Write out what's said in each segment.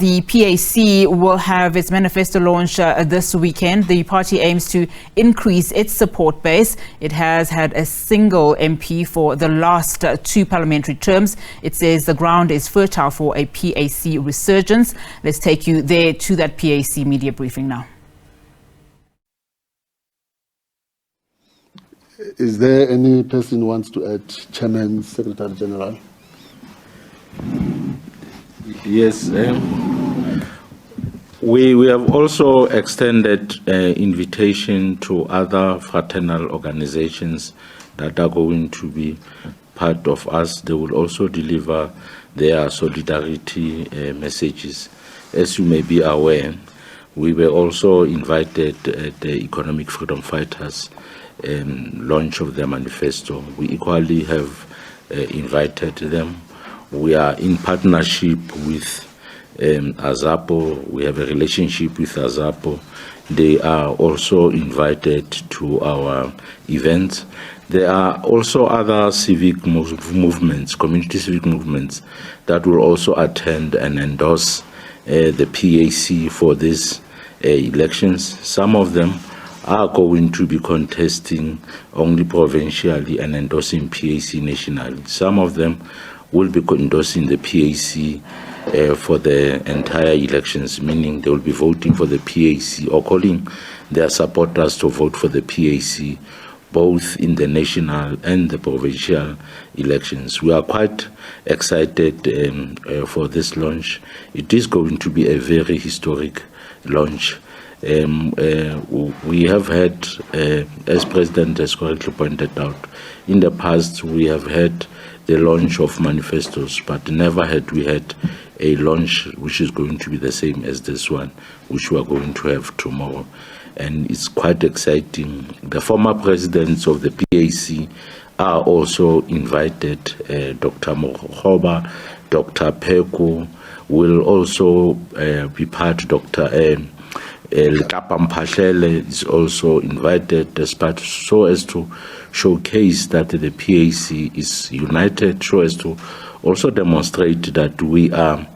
The PAC will have its manifesto launch this weekend. The party aims to increase its support base. It has had a single MP for the last two parliamentary terms. It says the ground is fertile for a PAC resurgence. Let's take you there to that PAC media briefing now. Is there any person who wants to add? Chairman, Secretary General? Yes, we have also extended invitation to other fraternal organizations that are going to be part of us. They will also deliver their solidarity messages. As you may be aware, we were also invited at the Economic Freedom Fighters launch of their manifesto. We equally have invited them. We are in partnership with Azapo. We have a relationship with Azapo. They are also invited to our events. There are also other civic movements, community civic movements, that will also attend and endorse the PAC for these elections. Some of them are going to be contesting only provincially and endorsing PAC nationally. Some of them will be endorsing the PAC for the entire elections, meaning they will be voting for the PAC or calling their supporters to vote for the PAC, both in the national and the provincial elections. We are quite excited for this launch. It is going to be a very historic launch. We have had, as President has correctly pointed out, in the past we have had the launch of manifestos, but never had we had a launch which is going to be the same as this one, which we are going to have tomorrow. And it's quite exciting. The former presidents of the PAC are also invited. Dr. Mohoba, Dr. Peko will also be part. Dr. Mpahlele is also invited as part, so as to showcase that the PAC is united, so as to also demonstrate that we are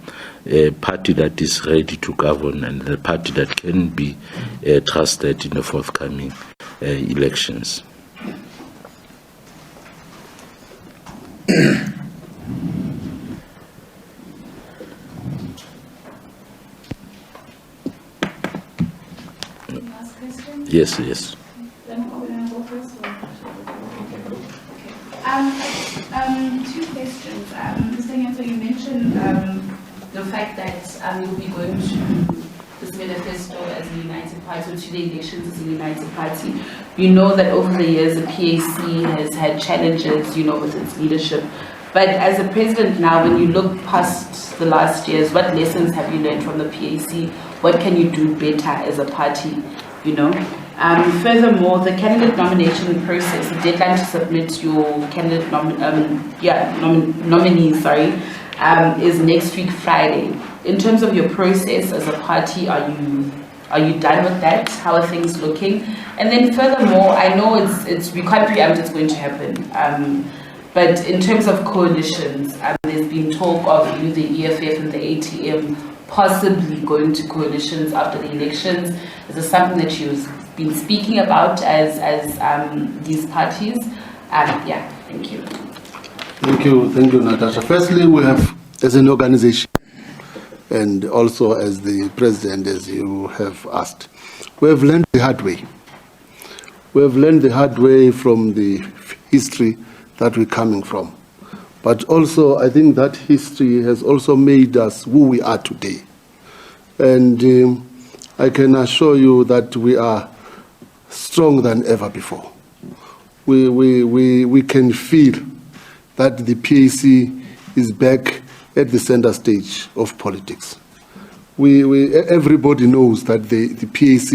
a party that is ready to govern and a party that can be trusted in the forthcoming elections. Yes, yes. Two questions. Mr. Nyanto, you mentioned the fact that you'll be going to this manifesto as a united party, or to the elections as a united party. You know that over the years the PAC has had challenges, with its leadership. But as a president now, when you look past the last years, what lessons have you learned from the PAC? What can you do better as a party, Furthermore, the candidate nomination process, the deadline to submit your candidate nominees, is next week Friday. In terms of your process as a party, are you done with that? How are things looking? And then furthermore, I know we can't preempt it's going to happen. But in terms of coalitions, there's been talk of the EFF and the ATM possibly going to coalitions after the elections. Is this something that you've been speaking about as these parties? Thank you. Thank you, Natasha. Firstly, we have, as an organization, and also as the president, as you have asked, we have learned the hard way. We have learned the hard way from the history that we're coming from. But also, I think that history has also made us who we are today. And I can assure you that we are stronger than ever before. We can feel that the PAC is back at the center stage of politics. Everybody knows that the PAC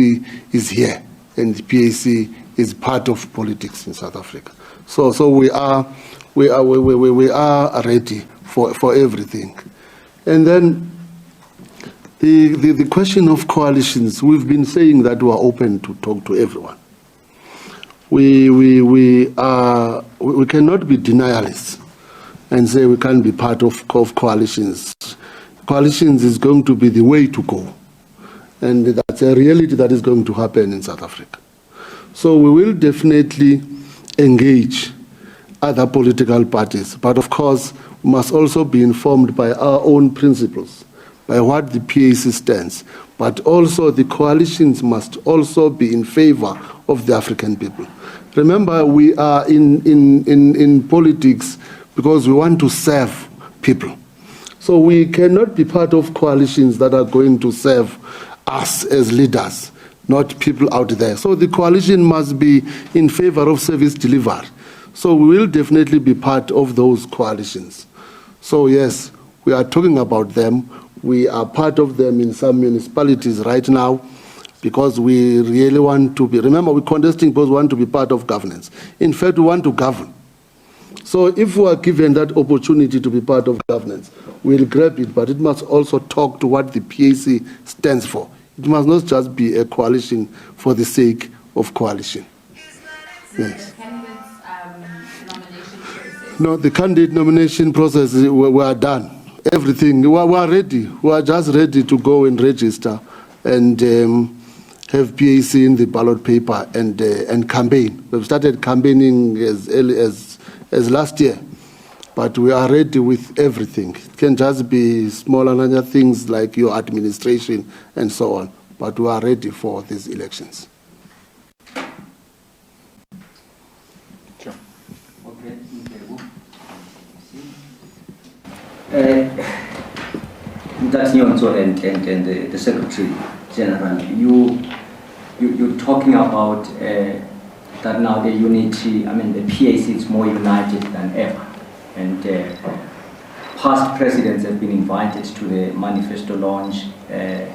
is here, and the PAC is part of politics in South Africa. So we are ready for everything. And then the question of coalitions, we've been saying that we are open to talk to everyone. We cannot be denialists and say we can't be part of coalitions, coalitions is going to be the way to go. And that's a reality that is going to happen in South Africa. So we will definitely engage other political parties. But of course, we must also be informed by our own principles, by what the PAC stands. But also the coalitions must also be in favor of the African people. Remember, we are in politics because we want to serve people. So we cannot be part of coalitions that are going to serve us as leaders, not people out there. So the coalition must be in favor of service delivery. So we will definitely be part of those coalitions. So yes, we are talking about them. We are part of them in some municipalities right now because we really want to be, remember we're contesting because we want to be part of governance. In fact, we want to govern. So if we are given that opportunity to be part of governance, we'll grab it, but it must also talk to what the PAC stands for. It must not just be a coalition for the sake of coalition. Yes. No, the candidate nomination process, we are done. Everything, we are ready. We are just ready to go and register and have PAC in the ballot paper and campaign. We've started campaigning as early as last year, but we are ready with everything. It can just be small and other things like your administration and so on, but we are ready for these elections. Sure. Okay. That's Nyonso and the Secretary General. You're talking about that now the unity, I mean the PAC is more united than ever. And past presidents have been invited to the Manifesto launch and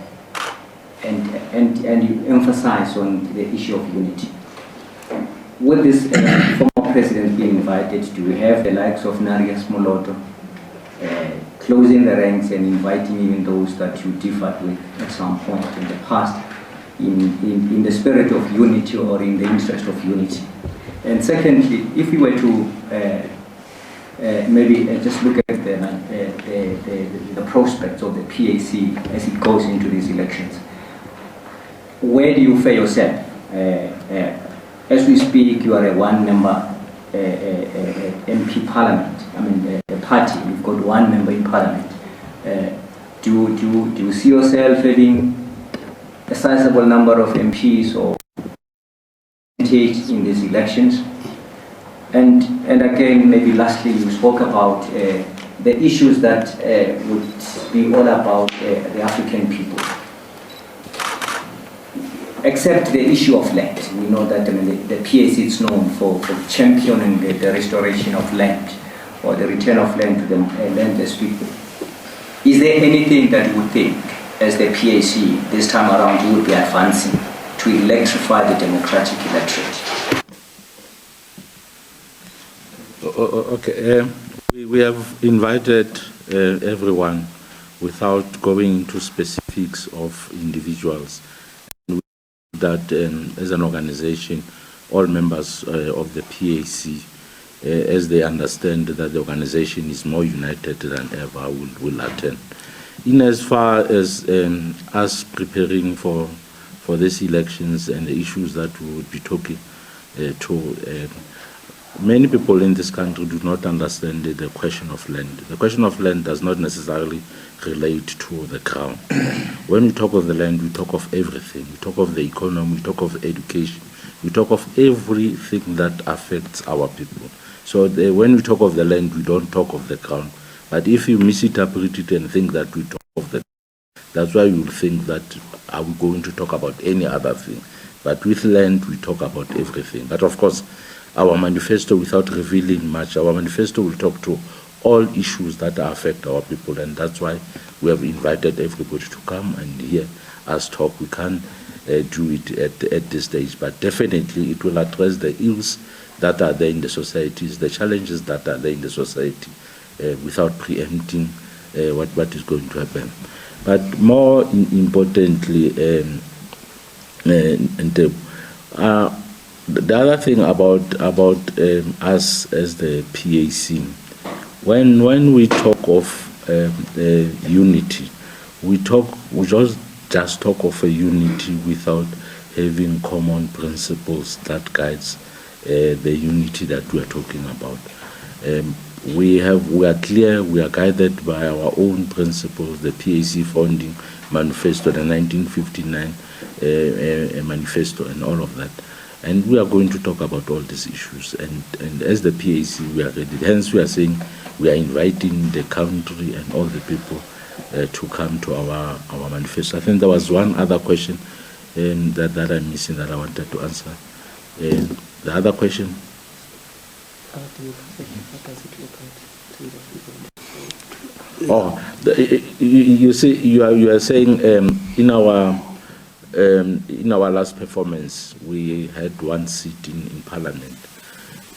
you emphasize on the issue of unity. With this former president being invited, do we have the likes of Naria Smoloto closing the ranks and inviting even those that you differed with at some point in the past in the spirit of unity or in the interest of unity? And secondly, if we were to maybe just look at the prospects of the PAC as it goes into these elections, where do you feel yourself? As we speak, you are a one-member MP parliament. I mean, a party. You've got one member in parliament. Do you see yourself having a sizable number of MPs or percentage in these elections? And again, maybe lastly, you spoke about the issues that would be all about the African people. Except the issue of land. We know that the PAC is known for championing the restoration of land or the return of land to the landless people. Is there anything that you would think, as the PAC this time around, you would be advancing to electrify the democratic electorate? Okay, we have invited everyone without going into specifics of individuals. That as an organization, all members of the PAC, as they understand that the organization is more united than ever, will attend. In as far as us preparing for these elections and the issues that we would be talking to, many people in this country do not understand the question of land. The question of land does not necessarily relate to the crown. When we talk of the land, we talk of everything. We talk of the economy, we talk of education, we talk of everything that affects our people. So when we talk of the land, we don't talk of the crown. But if you misinterpret it and think that we talk of the, that's why you think that are we going to talk about any other thing. But with land, we talk about everything. But of course, our manifesto, without revealing much, our manifesto will talk to all issues that affect our people, and that's why we have invited everybody to come and hear us talk. We can't do it at this stage, but definitely it will address the ills that are there in the societies, the challenges that are there in the society, without preempting what is going to happen. But more importantly, the other thing about us as the PAC, when we talk of unity. We just talk of a unity without having common principles that guides the unity that we are talking about. We are clear, we are guided by our own principles, the PAC founding manifesto, the 1959 manifesto, and all of that. And we are going to talk about all these issues. And as the PAC, we are ready. Hence, we are saying we are inviting the country and all the people to come to our manifesto. I think there was one other question that I'm missing that I wanted to answer. The other question? You see, you are saying in our last performance we had one seat in Parliament,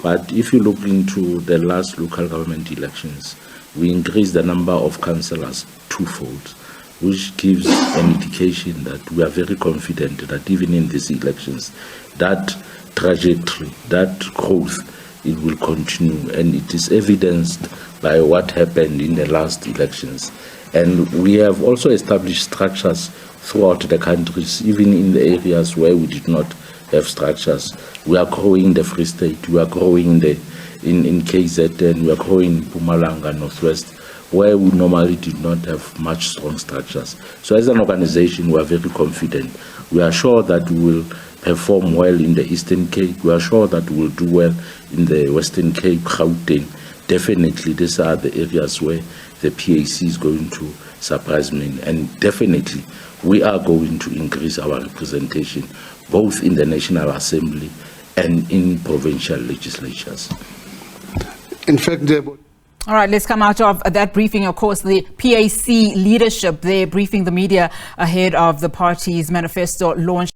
but if you look into the last local government elections, we increased the number of councillors twofold, which gives an indication that we are very confident that even in these elections, that trajectory, that growth, it will continue, and it is evidenced by what happened in the last elections. And we have also established structures throughout the countries, even in the areas where we did not have structures. We are growing the Free State, we are growing in KZN, we are growing in Mpumalanga, Northwest, where we normally did not have much strong structures. So as an organization, we are very confident. We are sure that we will perform well in the Eastern Cape. We are sure that we will do well in the Western Cape, Gauteng. Definitely, these are the areas where the PAC is going to surprise me. And definitely, we are going to increase our representation, both in the National Assembly and in provincial legislatures. In fact, all right, let's come out of that briefing. Of course, the PAC leadership, they're briefing the media ahead of the party's manifesto launch.